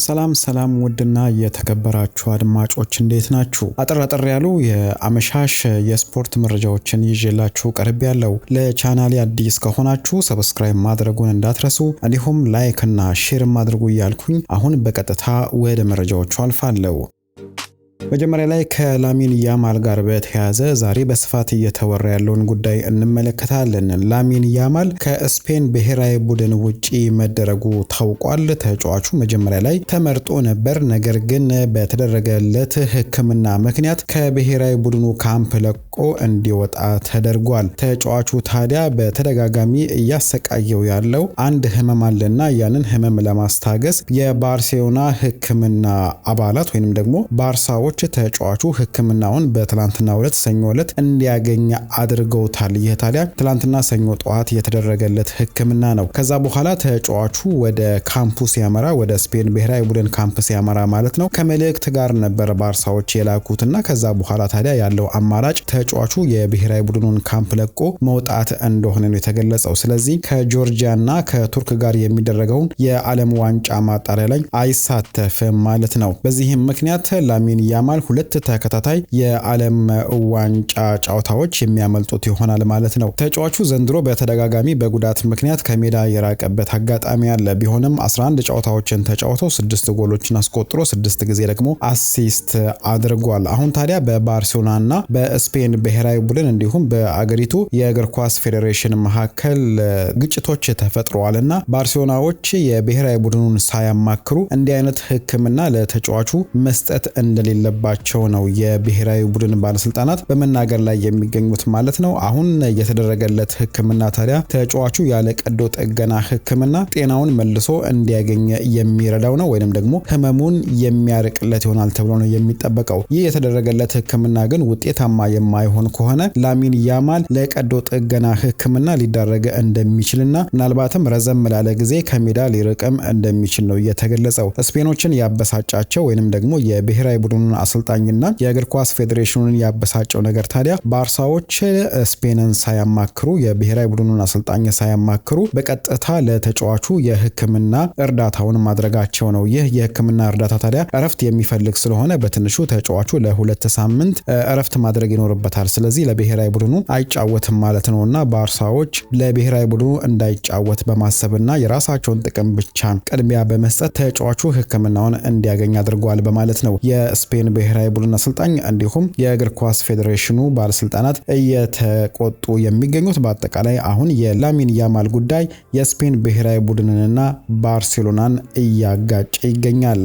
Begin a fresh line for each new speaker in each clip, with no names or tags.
ሰላም ውድና የተከበራችሁ አድማጮች እንዴት ናችሁ? አጠር ያሉ የአመሻሽ የስፖርት መረጃዎችን ይዤላችሁ ቀርብ ያለው። ለቻናሌ አዲስ ከሆናችሁ ሰብስክራይብ ማድረጉን እንዳትረሱ፣ እንዲሁም ላይክ እና ሼር ማድረጉ እያልኩኝ አሁን በቀጥታ ወደ መረጃዎቹ አልፋለሁ። መጀመሪያ ላይ ከላሚን ያማል ጋር በተያያዘ ዛሬ በስፋት እየተወራ ያለውን ጉዳይ እንመለከታለን። ላሚን ያማል ከስፔን ብሔራዊ ቡድን ውጪ መደረጉ ታውቋል። ተጫዋቹ መጀመሪያ ላይ ተመርጦ ነበር፣ ነገር ግን በተደረገለት ሕክምና ምክንያት ከብሔራዊ ቡድኑ ካምፕ ለቆ እንዲወጣ ተደርጓል። ተጫዋቹ ታዲያ በተደጋጋሚ እያሰቃየው ያለው አንድ ህመም አለና ያንን ህመም ለማስታገስ የባርሴሎና ሕክምና አባላት ወይንም ደግሞ ባርሳዎች ተጫዋቹ ህክምናውን በትላንትናው ዕለት ሰኞ ዕለት እንዲያገኝ አድርገውታል። ይህ ታዲያ ትላንትና ሰኞ ጠዋት የተደረገለት ህክምና ነው። ከዛ በኋላ ተጫዋቹ ወደ ካምፑስ ያመራ፣ ወደ ስፔን ብሔራዊ ቡድን ካምፕስ ያመራ ማለት ነው። ከመልእክት ጋር ነበር ባርሳዎች የላኩትና ከዛ በኋላ ታዲያ ያለው አማራጭ ተጫዋቹ የብሔራዊ ቡድኑን ካምፕ ለቆ መውጣት እንደሆነ ነው የተገለጸው። ስለዚህ ከጆርጂያና ከቱርክ ጋር የሚደረገውን የዓለም ዋንጫ ማጣሪያ ላይ አይሳተፍም ማለት ነው። በዚህም ምክንያት ላሚን ያማል ሁለት ተከታታይ የዓለም ዋንጫ ጨዋታዎች የሚያመልጡት ይሆናል ማለት ነው። ተጫዋቹ ዘንድሮ በተደጋጋሚ በጉዳት ምክንያት ከሜዳ የራቀበት አጋጣሚ አለ። ቢሆንም 11 ጨዋታዎችን ተጫውቶ 6 ጎሎችን አስቆጥሮ 6 ጊዜ ደግሞ አሲስት አድርጓል። አሁን ታዲያ በባርሴሎናና በስፔን ብሔራዊ ቡድን እንዲሁም በአገሪቱ የእግር ኳስ ፌዴሬሽን መካከል ግጭቶች ተፈጥረዋልና ባርሴሎናዎች የብሔራዊ ቡድኑን ሳያማክሩ እንዲህ አይነት ህክምና ለተጫዋቹ መስጠት እንደሌለባቸው ነው የብሔራዊ ቡድን ባለስልጣናት በመናገር ላይ የሚገኙት ማለት ነው። አሁን የተደረገለት ህክምና ታዲያ ተጫዋቹ ያለ ቀዶ ጥገና ህክምና ጤናውን መልሶ እንዲያገኝ የሚረዳው ነው ወይንም ደግሞ ህመሙን የሚያርቅለት ይሆናል ተብሎ ነው የሚጠበቀው። ይህ የተደረገለት ህክምና ግን ውጤታማ የማይሆን ከሆነ ላሚን ያማል ለቀዶ ጥገና ህክምና ሊዳረግ እንደሚችልና ምናልባትም ረዘም ላለ ጊዜ ከሜዳ ሊርቅም እንደሚችል ነው የተገለጸው። ስፔኖችን ያበሳጫቸው ወይንም ደግሞ የብሔራዊ ቡድኑን አሰልጣኝና የእግር ኳስ ፌዴሬሽኑን ያበሳጨው ነገር ታዲያ ባርሳዎች ስፔንን ሳያማክሩ የብሔራዊ ቡድኑን አሰልጣኝ ሳያማክሩ በቀጥታ ለተጫዋቹ የህክምና እርዳታውን ማድረጋቸው ነው። ይህ የህክምና እርዳታ ታዲያ እረፍት የሚፈልግ ስለሆነ በትንሹ ተጫዋቹ ለ2 ሳምንት እረፍት ማድረግ ይኖርበታል። ስለዚህ ለብሔራዊ ቡድኑ አይጫወትም ማለት ነውና ባርሳዎች ለብሔራዊ ቡድኑ እንዳይጫወት በማሰብና የራሳቸውን ጥቅም ብቻ ቅድሚያ በመስጠት ተጫዋቹ ህክምናውን እንዲያገኝ አድርጓል በማለት ነው የስፔን ብሔራዊ ቡድን አሰልጣኝ እንዲሁም የእግር ኳስ ፌዴሬሽኑ ባለስልጣናት እየተቆጡ የሚገኙት። በአጠቃላይ አሁን የላሚን ያማል ጉዳይ የስፔን ብሔራዊ ቡድንንና ባርሴሎናን እያጋጨ ይገኛል።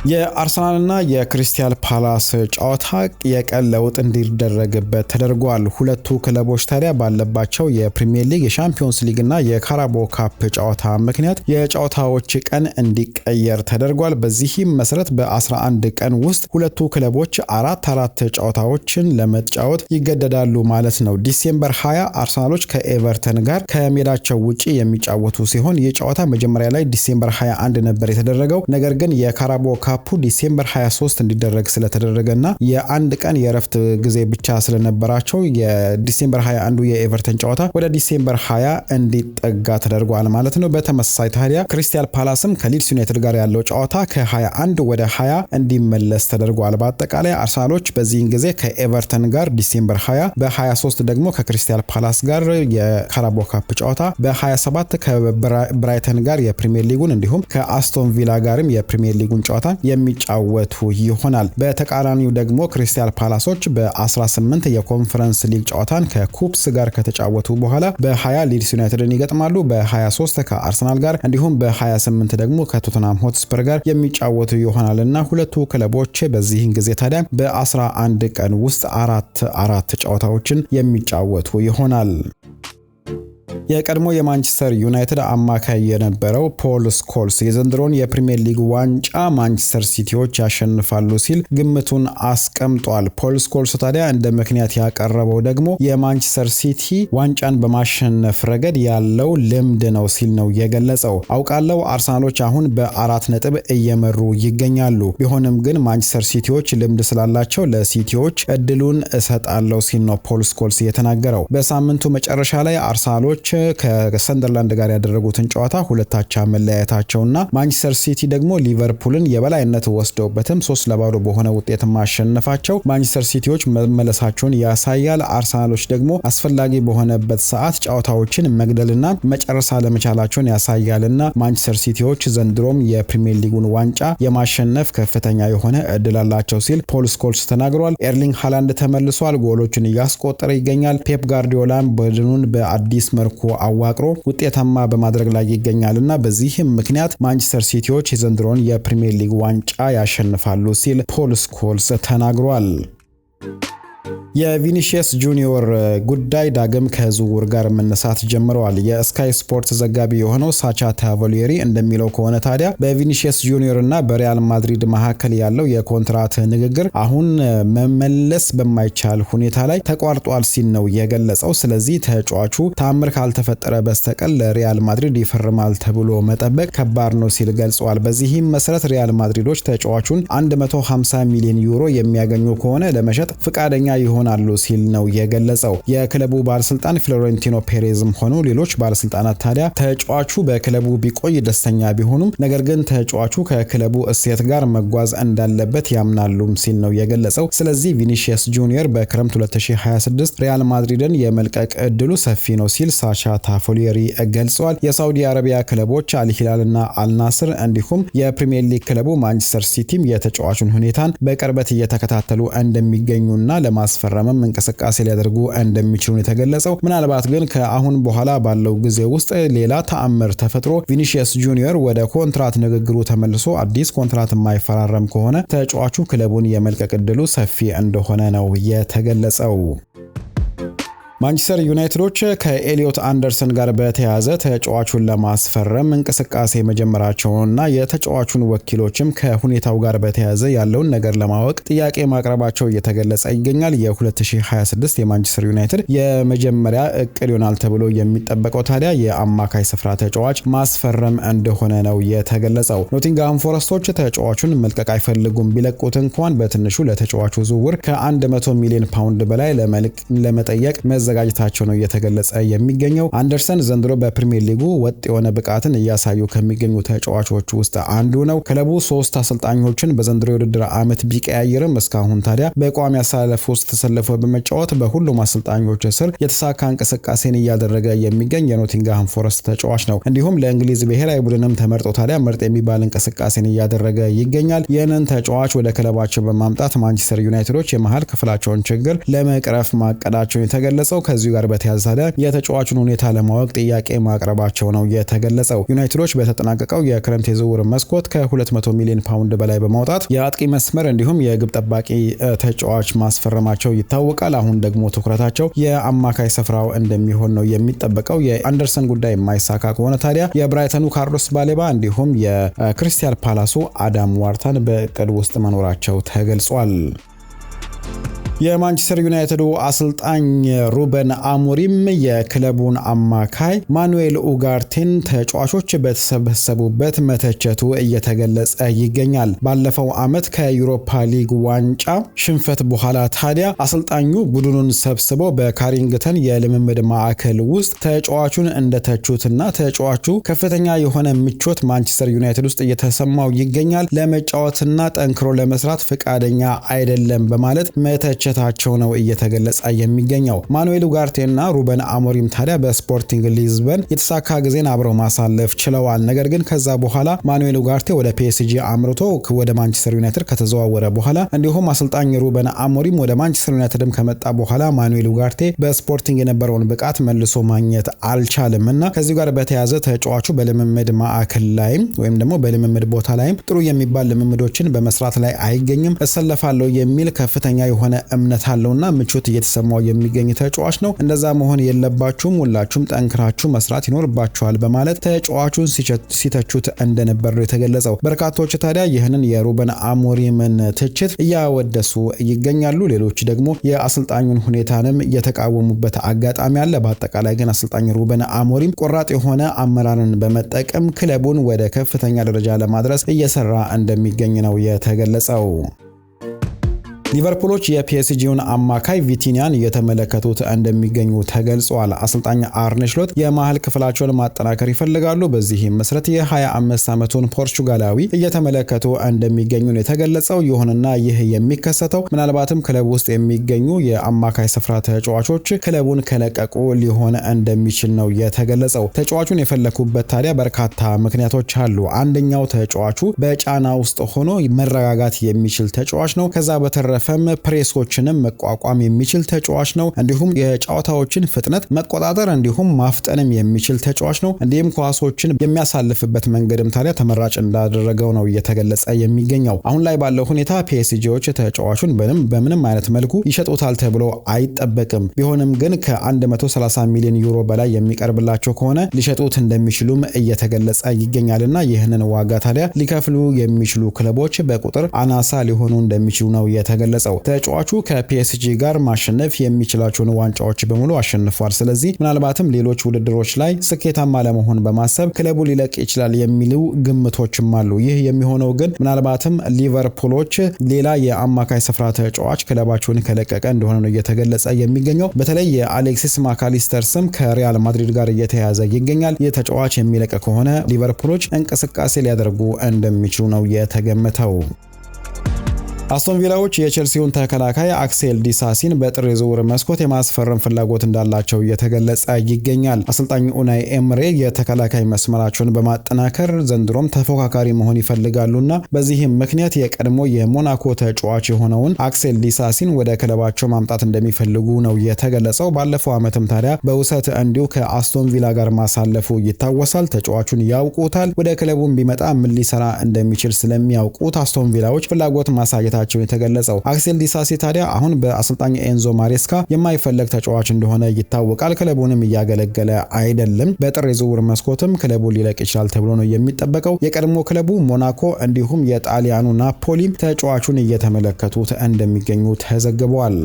የአርሰናልና የክሪስታል ፓላስ ጨዋታ የቀን ለውጥ እንዲደረግበት ተደርጓል። ሁለቱ ክለቦች ታዲያ ባለባቸው የፕሪሚየር ሊግ፣ የሻምፒዮንስ ሊግ እና የካራባኦ ካፕ ጨዋታ ምክንያት የጨዋታዎች ቀን እንዲቀየር ተደርጓል። በዚህም መሰረት በ11 ቀን ውስጥ ሁለቱ ክለቦች አራት ጨዋታዎችን ለመጫወት ይገደዳሉ ማለት ነው። ዲሴምበር 20 አርሰናሎች ከኤቨርተን ጋር ከሜዳቸው ውጪ የሚጫወቱ ሲሆን ይህ ጨዋታ መጀመሪያ ላይ ዲሴምበር 21 ነበር የተደረገው። ነገር ግን የካራባኦ ካፑ ዲሴምበር 23 እንዲደረግ ስለተደረገና የአንድ ቀን የእረፍት ጊዜ ብቻ ስለነበራቸው የዲሴምበር 21 የኤቨርተን ጨዋታ ወደ ዲሴምበር 20 እንዲጠጋ ተደርጓል ማለት ነው። በተመሳሳይ ታዲያ ክሪስታል ፓላስም ከሊድስ ዩናይትድ ጋር ያለው ጨዋታ ከ21 ወደ 20 እንዲመለስ ተደርጓል። በአጠቃላይ አርሰናሎች በዚህን ጊዜ ከኤቨርተን ጋር ዲሴምበር 20፣ በ23 ደግሞ ከክሪስታል ፓላስ ጋር የካራባኦ ካፕ ጨዋታ፣ በ27 ከብራይተን ጋር የፕሪሚየር ሊጉን እንዲሁም ከአስቶን ቪላ ጋርም የፕሪሚየር ሊጉን ጨዋታ የሚጫወቱ ይሆናል። በተቃራኒው ደግሞ ክሪስታል ፓላሶች በ18 የኮንፈረንስ ሊግ ጨዋታን ከኩፕስ ጋር ከተጫወቱ በኋላ በ20 ሊድስ ዩናይትድን ይገጥማሉ። በ23 ከአርሰናል ጋር እንዲሁም በ28 ደግሞ ከቶተንሃም ሆትስፐር ጋር የሚጫወቱ ይሆናልና ሁለቱ ክለቦች በዚህን ጊዜ ታዲያ በ11 ቀን ውስጥ አራት ጨዋታዎችን የሚጫወቱ ይሆናል። የቀድሞ የማንቸስተር ዩናይትድ አማካይ የነበረው ፖል ስኮልስ የዘንድሮን የፕሪሚየር ሊግ ዋንጫ ማንቸስተር ሲቲዎች ያሸንፋሉ ሲል ግምቱን አስቀምጧል። ፖል ስኮልስ ታዲያ እንደ ምክንያት ያቀረበው ደግሞ የማንቸስተር ሲቲ ዋንጫን በማሸነፍ ረገድ ያለው ልምድ ነው ሲል ነው የገለጸው። አውቃለሁ አርሰናሎች አሁን በ4 ነጥብ እየመሩ ይገኛሉ። ቢሆንም ግን ማንቸስተር ሲቲዎች ልምድ ስላላቸው ለሲቲዎች እድሉን እሰጣለሁ ሲል ነው ፖል ስኮልስ የተናገረው። በሳምንቱ መጨረሻ ላይ አርሰናሎች ከሰንደርላንድ ጋር ያደረጉትን ጨዋታ 2-2 መለያየታቸውና ማንቸስተር ሲቲ ደግሞ ሊቨርፑልን የበላይነት ወስደውበትም 3-0 በሆነ ውጤት ማሸነፋቸው ማንቸስተር ሲቲዎች መመለሳቸውን ያሳያል። አርሰናሎች ደግሞ አስፈላጊ በሆነበት ሰዓት ጨዋታዎችን መግደልና መጨረስ አለመቻላቸውን ያሳያልና ማንቸስተር ሲቲዎች ዘንድሮም የፕሪሚየር ሊጉን ዋንጫ የማሸነፍ ከፍተኛ የሆነ እድል አላቸው ሲል ፖል ስኮልስ ተናግሯል። ኤርሊንግ ሃላንድ ተመልሷል፣ ጎሎችን እያስቆጠረ ይገኛል። ፔፕ ጋርዲዮላም ቡድኑን በአዲስ መልኩ አዋቅሮ ውጤታማ በማድረግ ላይ ይገኛልና በዚህም ምክንያት ማንቸስተር ሲቲዎች የዘንድሮን የፕሪሚየር ሊግ ዋንጫ ያሸንፋሉ ሲል ፖል ስኮልስ ተናግሯል። የቪኒሺየስ ጁኒዮር ጉዳይ ዳግም ከዝውውር ጋር መነሳት ጀምረዋል። የስካይ ስፖርት ዘጋቢ የሆነው ሳቻ ታቮሊየሪ እንደሚለው ከሆነ ታዲያ በቪኒሺየስ ጁኒዮር እና በሪያል ማድሪድ መካከል ያለው የኮንትራት ንግግር አሁን መመለስ በማይቻል ሁኔታ ላይ ተቋርጧል ሲል ነው የገለጸው። ስለዚህ ተጫዋቹ ታምር ካልተፈጠረ በስተቀር ለሪያል ማድሪድ ይፈርማል ተብሎ መጠበቅ ከባድ ነው ሲል ገልጿል። በዚህም መሰረት ሪያል ማድሪዶች ተጫዋቹን 150 ሚሊዮን ዩሮ የሚያገኙ ከሆነ ለመሸጥ ፍቃደኛ ይሆናሉ ሲል ነው የገለጸው። የክለቡ ባለስልጣን ፍሎሬንቲኖ ፔሬዝም ሆኑ ሌሎች ባለስልጣናት ታዲያ ተጫዋቹ በክለቡ ቢቆይ ደስተኛ ቢሆኑም ነገር ግን ተጫዋቹ ከክለቡ እሴት ጋር መጓዝ እንዳለበት ያምናሉ ሲል ነው የገለጸው። ስለዚህ ቪኒሺየስ ጁኒየር በክረምት 2026 ሪያል ማድሪድን የመልቀቅ እድሉ ሰፊ ነው ሲል ሳቻ ታፎሊየሪ ገልጸዋል። የሳውዲ አረቢያ ክለቦች አልሂላልና አልናስር እንዲሁም የፕሪሚየር ሊግ ክለቡ ማንቸስተር ሲቲም የተጫዋቹን ሁኔታን በቅርበት እየተከታተሉ እንደሚገኙና ለማስፈረም እንቅስቃሴ ሊያደርጉ እንደሚችሉ የተገለጸው። ምናልባት ግን ከአሁን በኋላ ባለው ጊዜ ውስጥ ሌላ ተአምር ተፈጥሮ ቪኒሺየስ ጁኒየር ወደ ኮንትራት ንግግሩ ተመልሶ አዲስ ኮንትራት የማይፈራረም ከሆነ ተጫዋቹ ክለቡን የመልቀቅ እድሉ ሰፊ እንደሆነ ነው የተገለጸው። ማንቸስተር ዩናይትዶች ከኤሊዮት አንደርሰን ጋር በተያያዘ ተጫዋቹን ለማስፈረም እንቅስቃሴ መጀመራቸውንና የተጫዋቹን ወኪሎችም ከሁኔታው ጋር በተያያዘ ያለውን ነገር ለማወቅ ጥያቄ ማቅረባቸው እየተገለጸ ይገኛል። የ2026 የማንቸስተር ዩናይትድ የመጀመሪያ እቅድ ይሆናል ተብሎ የሚጠበቀው ታዲያ የአማካይ ስፍራ ተጫዋች ማስፈረም እንደሆነ ነው የተገለጸው። ኖቲንግሃም ፎረስቶች ተጫዋቹን መልቀቅ አይፈልጉም። ቢለቁት እንኳን በትንሹ ለተጫዋቹ ዝውውር ከ100 ሚሊዮን ፓውንድ በላይ ለመጠየቅ መዘጋጀታቸው ነው እየተገለጸ የሚገኘው። አንደርሰን ዘንድሮ በፕሪሚየር ሊጉ ወጥ የሆነ ብቃትን እያሳዩ ከሚገኙ ተጫዋቾች ውስጥ አንዱ ነው። ክለቡ 3 አሰልጣኞችን በዘንድሮ የውድድር ዓመት ቢቀያየርም እስካሁን ታዲያ በቋሚ አሰላለፍ ውስጥ ተሰልፎ በመጫወት በሁሉም አሰልጣኞች ስር የተሳካ እንቅስቃሴን እያደረገ የሚገኝ የኖቲንግሃም ፎረስት ተጫዋች ነው። እንዲሁም ለእንግሊዝ ብሔራዊ ቡድንም ተመርጦ ታዲያ ምርጥ የሚባል እንቅስቃሴን እያደረገ ይገኛል። ይህንን ተጫዋች ወደ ክለባቸው በማምጣት ማንቸስተር ዩናይትዶች የመሃል ክፍላቸውን ችግር ለመቅረፍ ማቀዳቸውን የተገለጸው። ከዚሁ ጋር በተያያዘ ታዲያ የተጫዋቹን ሁኔታ ለማወቅ ጥያቄ ማቅረባቸው ነው የተገለጸው። ዩናይትዶች በተጠናቀቀው የክረምት የዝውውር መስኮት ከ200 ሚሊዮን ፓውንድ በላይ በማውጣት የአጥቂ መስመር እንዲሁም የግብ ጠባቂ ተጫዋች ማስፈረማቸው ይታወቃል። አሁን ደግሞ ትኩረታቸው የአማካይ ስፍራው እንደሚሆን ነው የሚጠበቀው። የአንደርሰን ጉዳይ የማይሳካ ከሆነ ታዲያ የብራይተኑ ካርሎስ ባሌባ እንዲሁም የክሪስታል ፓላሱ አዳም ዋርታን በእቅድ ውስጥ መኖራቸው ተገልጿል። የማንቸስተር ዩናይትዱ አሰልጣኝ ሩበን አሞሪም የክለቡን አማካይ ማኑኤል ኡጋርቴን ተጫዋቾች በተሰበሰቡበት መተቸቱ እየተገለጸ ይገኛል። ባለፈው ዓመት ከዩሮፓ ሊግ ዋንጫ ሽንፈት በኋላ ታዲያ አሰልጣኙ ቡድኑን ሰብስበው በካሪንግተን የልምምድ ማዕከል ውስጥ ተጫዋቹን እንደተቹትና ተጫዋቹ ከፍተኛ የሆነ ምቾት ማንቸስተር ዩናይትድ ውስጥ እየተሰማው ይገኛል፣ ለመጫወትና ጠንክሮ ለመስራት ፍቃደኛ አይደለም በማለት መተቸ ታቸው ነው እየተገለጸ የሚገኘው። ማኑኤል ኡጋርቴና ሩበን አሞሪም ታዲያ በስፖርቲንግ ሊዝበን የተሳካ ጊዜን አብረው ማሳለፍ ችለዋል። ነገር ግን ከዛ በኋላ ማኑኤል ኡጋርቴ ወደ ፒኤስጂ አምርቶ ወደ ማንቸስተር ዩናይትድ ከተዘዋወረ በኋላ እንዲሁም አሰልጣኝ ሩበን አሞሪም ወደ ማንቸስተር ዩናይትድም ከመጣ በኋላ ማኑኤል ኡጋርቴ በስፖርቲንግ የነበረውን ብቃት መልሶ ማግኘት አልቻለምና ከዚህ ጋር በተያያዘ ተጫዋቹ በልምምድ ማዕከል ላይም ወይም ደግሞ በልምምድ ቦታ ላይም ጥሩ የሚባል ልምምዶችን በመስራት ላይ አይገኝም። እሰለፋለሁ የሚል ከፍተኛ የሆነ እምነት አለውና ምቾት እየተሰማው የሚገኝ ተጫዋች ነው። እንደዛ መሆን የለባችሁም፣ ሁላችሁም ጠንክራችሁ መስራት ይኖርባችኋል በማለት ተጫዋቹን ሲተቹት እንደነበር ነው የተገለጸው። በርካቶች ታዲያ ይህንን የሩበን አሞሪምን ትችት እያወደሱ ይገኛሉ። ሌሎች ደግሞ የአሰልጣኙን ሁኔታንም የተቃወሙበት አጋጣሚ አለ። በአጠቃላይ ግን አሰልጣኝ ሩበን አሞሪም ቆራጥ የሆነ አመራርን በመጠቀም ክለቡን ወደ ከፍተኛ ደረጃ ለማድረስ እየሰራ እንደሚገኝ ነው የተገለጸው። ሊቨርፑሎች የፒኤስጂውን አማካይ ቪቲኒያን እየተመለከቱት እንደሚገኙ ተገልጿል። አሰልጣኝ አርኔ ስሎት የመሃል ክፍላቸውን ማጠናከር ይፈልጋሉ። በዚህም መሰረት የ25 ዓመቱን ፖርቹጋላዊ እየተመለከቱ እንደሚገኙ ነው የተገለጸው። ይሁንና ይህ የሚከሰተው ምናልባትም ክለብ ውስጥ የሚገኙ የአማካይ ስፍራ ተጫዋቾች ክለቡን ከለቀቁ ሊሆን እንደሚችል ነው የተገለጸው። ተጫዋቹን የፈለኩበት ታዲያ በርካታ ምክንያቶች አሉ። አንደኛው ተጫዋቹ በጫና ውስጥ ሆኖ መረጋጋት የሚችል ተጫዋች ነው። ከዛ በተረፈም ፕሬሶችንም መቋቋም የሚችል ተጫዋች ነው። እንዲሁም የጨዋታዎችን ፍጥነት መቆጣጠር እንዲሁም ማፍጠንም የሚችል ተጫዋች ነው። እንዲሁም ኳሶችን የሚያሳልፍበት መንገድም ታዲያ ተመራጭ እንዳደረገው ነው እየተገለጸ የሚገኘው። አሁን ላይ ባለው ሁኔታ ፒኤስጂዎች ተጫዋቹን በምንም አይነት መልኩ ይሸጡታል ተብሎ አይጠበቅም። ቢሆንም ግን ከ130 ሚሊዮን ዩሮ በላይ የሚቀርብላቸው ከሆነ ሊሸጡት እንደሚችሉም እየተገለጸ ይገኛልና ይህንን ዋጋ ታዲያ ሊከፍሉ የሚችሉ ክለቦች በቁጥር አናሳ ሊሆኑ እንደሚችሉ ነው የተገለጸው። ተጫዋቹ ከፒኤስጂ ጋር ማሸነፍ የሚችላቸውን ዋንጫዎች በሙሉ አሸንፏል። ስለዚህ ምናልባትም ሌሎች ውድድሮች ላይ ስኬታማ ለመሆን በማሰብ ክለቡ ሊለቅ ይችላል የሚሉ ግምቶችም አሉ። ይህ የሚሆነው ግን ምናልባትም ሊቨርፑሎች ሌላ የአማካይ ስፍራ ተጫዋች ክለባቸውን ከለቀቀ እንደሆነ ነው እየተገለጸ የሚገኘው። በተለይ የአሌክሲስ ማካሊስተር ስም ከሪያል ማድሪድ ጋር እየተያያዘ ይገኛል። ይህ ተጫዋች የሚለቅ ከሆነ ሊቨርፑሎች እንቅስቃሴ ሊያደርጉ እንደሚችሉ ነው የተገመተው። አስቶን ቪላዎች የቼልሲውን ተከላካይ አክሴል ዲሳሲን በጥር የዝውውር መስኮት የማስፈረም ፍላጎት እንዳላቸው እየተገለጸ ይገኛል። አሰልጣኝ ኡናይ ኤምሬ የተከላካይ መስመራቸውን በማጠናከር ዘንድሮም ተፎካካሪ መሆን ይፈልጋሉና በዚህም ምክንያት የቀድሞ የሞናኮ ተጫዋች የሆነውን አክሴል ዲሳሲን ወደ ክለባቸው ማምጣት እንደሚፈልጉ ነው የተገለጸው። ባለፈው ዓመትም ታዲያ በውሰት እንዲሁ ከአስቶን ቪላ ጋር ማሳለፉ ይታወሳል። ተጫዋቹን ያውቁታል። ወደ ክለቡም ቢመጣ ምን ሊሰራ እንደሚችል ስለሚያውቁት አስቶን ቪላዎች ፍላጎት ማሳየት የተገለጸው። አክሴል ዲሳሲ ታዲያ አሁን በአሰልጣኝ ኤንዞ ማሬስካ የማይፈለግ ተጫዋች እንደሆነ ይታወቃል። ክለቡንም እያገለገለ አይደለም። በጥር የዝውውር መስኮትም ክለቡ ሊለቅ ይችላል ተብሎ ነው የሚጠበቀው። የቀድሞ ክለቡ ሞናኮ እንዲሁም የጣሊያኑ ናፖሊ ተጫዋቹን እየተመለከቱት እንደሚገኙ ተዘግቧል።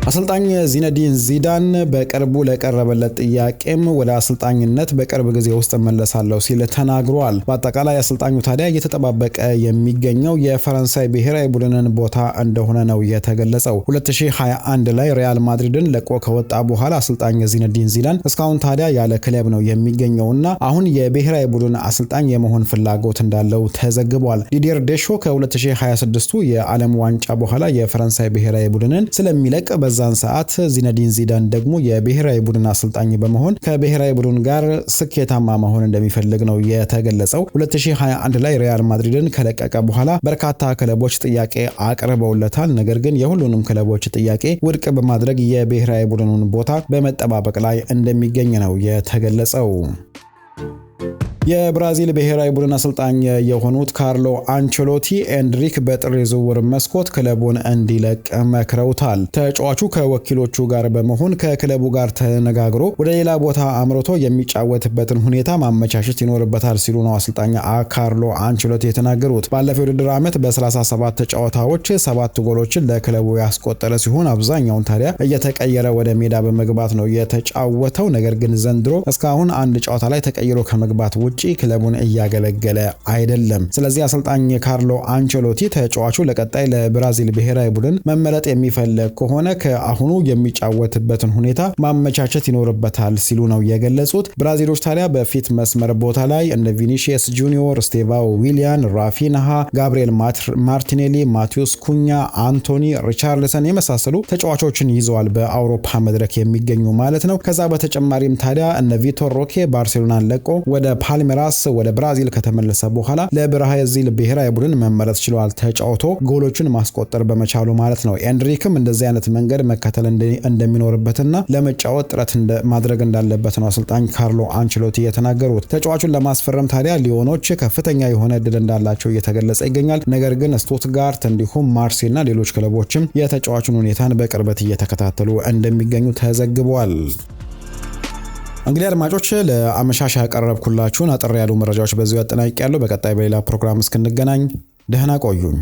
አሰልጣኝ ዚነዲን ዚዳን በቅርቡ ለቀረበለት ጥያቄም ወደ አሰልጣኝነት በቅርብ ጊዜ ውስጥ መለሳለሁ ሲል ተናግሯል። በአጠቃላይ አሰልጣኙ ታዲያ እየተጠባበቀ የሚገኘው የፈረንሳይ ብሔራዊ ቡድንን ቦታ እንደሆነ ነው የተገለጸው። 2021 ላይ ሪያል ማድሪድን ለቆ ከወጣ በኋላ አሰልጣኝ ዚነዲን ዚዳን እስካሁን ታዲያ ያለ ክለብ ነው የሚገኘውና አሁን የብሔራዊ ቡድን አሰልጣኝ የመሆን ፍላጎት እንዳለው ተዘግቧል። ዲዲየር ዴሾ ከ2026 የዓለም ዋንጫ በኋላ የፈረንሳይ ብሔራዊ ቡድንን ስለሚለቅ በዛን ሰዓት ዚነዲን ዚዳን ደግሞ የብሔራዊ ቡድን አሰልጣኝ በመሆን ከብሔራዊ ቡድን ጋር ስኬታማ መሆን እንደሚፈልግ ነው የተገለጸው። 2021 ላይ ሪያል ማድሪድን ከለቀቀ በኋላ በርካታ ክለቦች ጥያቄ አቅርበውለታል። ነገር ግን የሁሉንም ክለቦች ጥያቄ ውድቅ በማድረግ የብሔራዊ ቡድኑን ቦታ በመጠባበቅ ላይ እንደሚገኝ ነው የተገለጸው። የብራዚል ብሔራዊ ቡድን አሰልጣኝ የሆኑት ካርሎ አንቸሎቲ ኤንድሪክ በጥር የዝውውር መስኮት ክለቡን እንዲለቅ መክረውታል። ተጫዋቹ ከወኪሎቹ ጋር በመሆን ከክለቡ ጋር ተነጋግሮ ወደ ሌላ ቦታ አምርቶ የሚጫወትበትን ሁኔታ ማመቻቸት ይኖርበታል ሲሉ ነው አሰልጣኝ ካርሎ አንቸሎቲ የተናገሩት። ባለፈው ውድድር ዓመት በ37 ጨዋታዎች 7 ጎሎችን ለክለቡ ያስቆጠረ ሲሆን አብዛኛውን ታዲያ እየተቀየረ ወደ ሜዳ በመግባት ነው የተጫወተው። ነገር ግን ዘንድሮ እስካሁን አንድ ጨዋታ ላይ ተቀይሮ ከመግባት ውጪ ክለቡን እያገለገለ አይደለም። ስለዚህ አሰልጣኝ ካርሎ አንቸሎቲ ተጫዋቹ ለቀጣይ ለብራዚል ብሔራዊ ቡድን መመረጥ የሚፈልግ ከሆነ ከአሁኑ የሚጫወትበትን ሁኔታ ማመቻቸት ይኖርበታል ሲሉ ነው የገለጹት። ብራዚሎች ታዲያ በፊት መስመር ቦታ ላይ እንደ ቪኒሺየስ ጁኒዮር፣ ስቴቫኦ ዊሊያን፣ ራፊንሃ፣ ጋብሪኤል ማርቲኔሊ፣ ማቲዩስ ኩኛ፣ አንቶኒ ሪቻርልሰን የመሳሰሉ ተጫዋቾችን ይዘዋል በአውሮፓ መድረክ የሚገኙ ማለት ነው። ከዛ በተጨማሪም ታዲያ እነ ቪቶር ሮኬ ባርሴሎናን ለቆ ወደ ፓልሜራስ ወደ ብራዚል ከተመለሰ በኋላ ለብራዚል ብሔራዊ ቡድን መመረጥ ችሏል። ተጫውቶ ጎሎችን ማስቆጠር በመቻሉ ማለት ነው። ኤንድሪክም እንደዚህ አይነት መንገድ መከተል እንደሚኖርበትና ለመጫወት ጥረት ማድረግ እንዳለበት ነው አሰልጣኝ ካርሎ አንቸሎቲ የተናገሩት። ተጫዋቹን ለማስፈረም ታዲያ ሊዮኖች ከፍተኛ የሆነ እድል እንዳላቸው እየተገለጸ ይገኛል። ነገር ግን ስቱትጋርት እንዲሁም ማርሴይና ሌሎች ክለቦችም የተጫዋቹን ሁኔታን በቅርበት እየተከታተሉ እንደሚገኙ ተዘግቧል። እንግዲህ አድማጮች ለአመሻሽ ያቀረብኩላችሁን አጠር ያሉ መረጃዎች በዚሁ አጠናቅቄያለሁ። በቀጣይ በሌላ ፕሮግራም እስክንገናኝ ደህና ቆዩኝ።